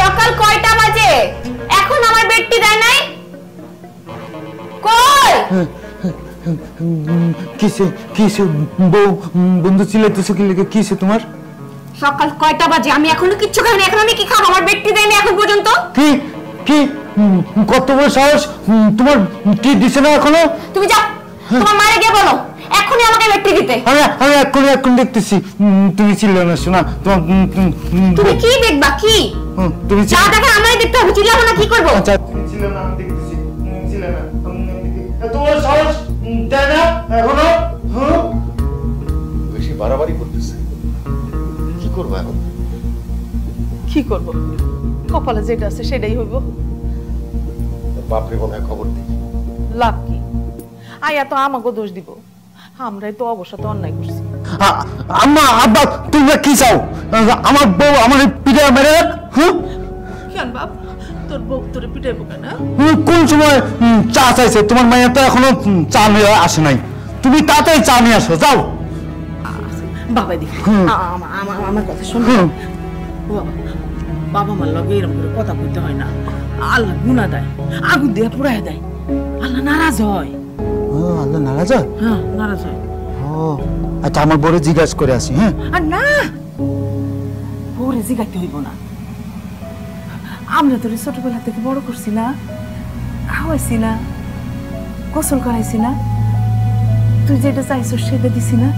সকাল কয়টা বাজে? এখন আমার বেডটি দেয় নাই? কই? কিসে কিসে বউ বন্ধু চিল্লাইতেছো কি লাগে? কিসে তোমার? সকাল কয়টা বাজে? আমি এখনো কিচ্ছু খাইনি। এখন আমি কি খাবো? আমার বেডটি দেয়নি এখন পর্যন্ত। কি কি কত বড় সাহস তোমার! কি দিছে না এখনো? তুমি যাও, তোমার মায়ের গিয়ে বলো এখনই আমাকে বেডটি দিতে। আমি এখন দেখতেছি। তুমি চিল্লাও না শোনা। তুমি কি দেখবা? কি তুমি যা দেখে আমারই দেখতে হবে। চিল্লাবো না কি করবো? আচ্ছা চিল্লাও না, আমি দেখতেছি। চিল্লাও না, তোমার সাহস দেয় না এখনো? বেশি বাড়াবাড়ি করতেছে। কি করবো এখন? কি করব? কপালে যেটা আছে সেটাই হইব। বাপরে মনে হয় খবর দিই। লাভ কি? আয়া তো আমাকে দোষ দিব। আমরাই তো অবশ্যই অন্যায় করছি। আম্মা আব্বা তোমরা কি চাও? আমার বউ আমার পিঠে মেরে রাখ। কেন বাপ, তোর বউ তোরে পিটাইব কেন? কোন সময় চা চাইছে? তোমার মায়ের তো এখনো চা নিয়ে আসে নাই। তুমি তাড়াতাড়ি চা নিয়ে আসো, যাও। বাবা দেখ, আমার কথা শোন। বাবা মার লগে এরকম করে কথা বলতে হয় না। আল্লাহ গুনাহ দেয়, আগুন দিয়ে পুড়ায় দেয়। আল্লাহ নারাজ হয়। আল্লাহ নারাজ হয়? হ্যাঁ, নারাজ হয়। আচ্ছা আমার বড় জিজ্ঞাসা করে আসি। হ্যাঁ আর না, বউরে জিগাইতে হইব না। আমরা তোর ছোটবেলা থেকে বড় করছি না, খাওয়াইছি না, গোসল করাইছি না, তুই যেটা চাইছ সেটা দিছি না।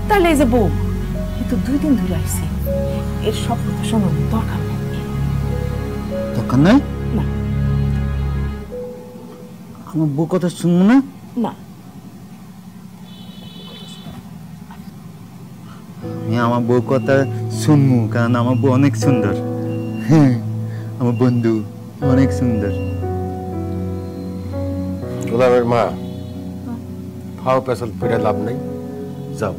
তাহলে এই যে বউ, এ তো 2 দিন ধরে আইছি, এর সব কথা শোনার দরকার নেই। দরকার নাই? না। আমার বউ কথা শুনবো না? না। আমি আমার বউ কথা শুনবো, কারণ আমার বউ অনেক সুন্দর। হ্যাঁ, আমার বন্ধু অনেক সুন্দর। গোলামের মা, ফাও পেছাল পেটে লাভ নেই। যাও,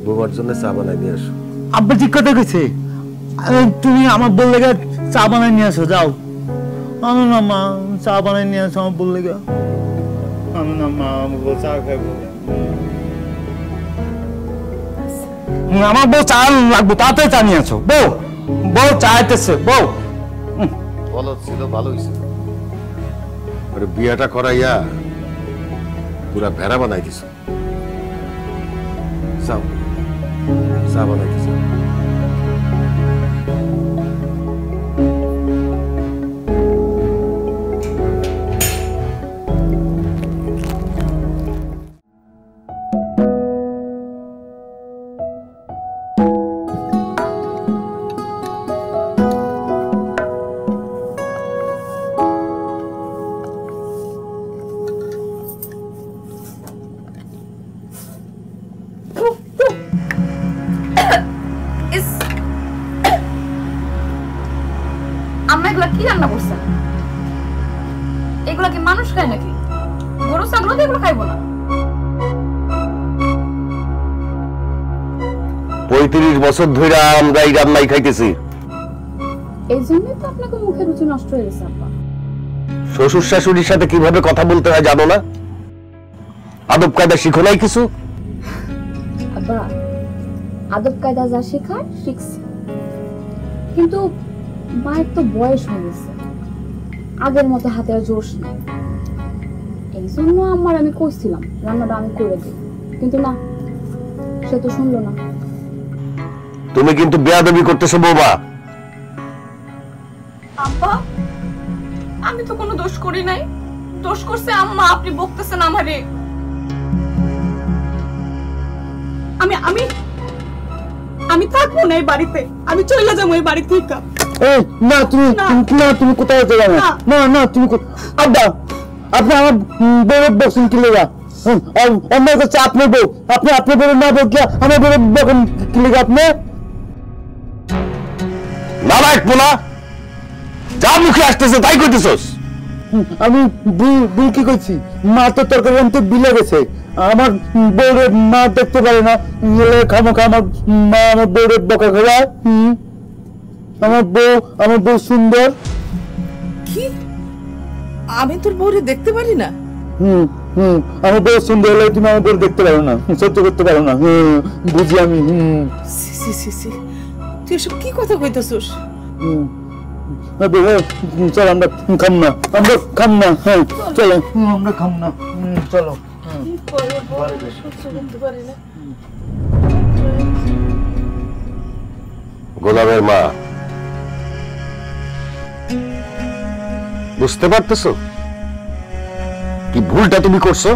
বৌমার জন্য চা বানাই নিয়ে আসো। আব্বা ঠিক কথা কইছে। তুমি আমার বউ লেগে চা বানাই নিয়ে আসো, যাও। আনো না মা, চা বানাই নিয়ে আসো আমার বউ লেগে। আনো না মা, আমার বউ চা খাইবো। আমার বউ চা লাগবো, তাড়াতাড়ি চা নিয়ে আসো। বউ বউ চা আইতেছে। বউ বলো ছিল ভালো হয়েছে, বিয়াটা করাইয়া পুরা ভেড়া বানাই দিছ। যাও, চা বানাই দিছ। আম্মা এগুলা কি রান্না করছেন? এগুলা কি মানুষ খায় নাকি? গরু ছাগল তো এগুলো খাইবো না। 35 বছর ধরে আমরা এই রান্নাই খাইতেছি। এই জন্যই তো আপনাকে মুখের রুচি নষ্ট হয়ে গেছে আব্বা। শ্বশুর শাশুড়ির সাথে কিভাবে কথা বলতে হয় জানো না? আদব কায়দা শিখো নাই কিছু? আব্বা, আদব কায়দা যা শেখার শিখছি, কিন্তু মায়ের তো বয়স হয়ে গেছে, আগের মতো হাতে আর জোশ নেই। এই জন্য আমার আমি কইছিলাম রান্নাটা আমি করে দিই, কিন্তু না, সে তো শুনলো না। তুমি কিন্তু বেয়াদবি করতেছো বৌমা। আব্বা, আমি তো কোনো দোষ করি নাই, দোষ করছে আম্মা। আপনি বকতেছেন আমারে। আমি আমি আমি থাকবো না এই বাড়িতে, আমি চলে যাবো এই বাড়ি থেকে। না তুমি না, তুমি কোথাও যাবে না। না না তুমি আব্বা, আপনি আমার বউয়ের বকছেন কি লেগা? অন্য কাছে আপনার বউ, আপনি আপনার বউয়ের না বকিয়া আমার বউয়ের বকেন কি লেগা? আপনি নালায়েক পোলা, যা মুখে আসতেছে তাই কইতেছস। আমি ভুল কি করছি? মা তো তরকারি আনতে বিলে গেছে, আমার বউরে মা দেখতে পারে না, খামোখা আমার মা আমার বউরে বকা খাওয়ায়। আমার বউ সুন্দর। কি? আমি তোর বউরে দেখতে পারি না? আমার বউ সুন্দর হলে তুমি আমার বউ দেখতে পারো না, সহ্য করতে পারো না। বুঝি আমি। তুই এসব কি কথা কইতেছস? চল আমরা খাম না, আমরা খাম না, হ্যাঁ চলো আমরা খাম না, চলো। গোলামের মা, বুঝতে পারতেছো কি ভুলটা তুমি করছো?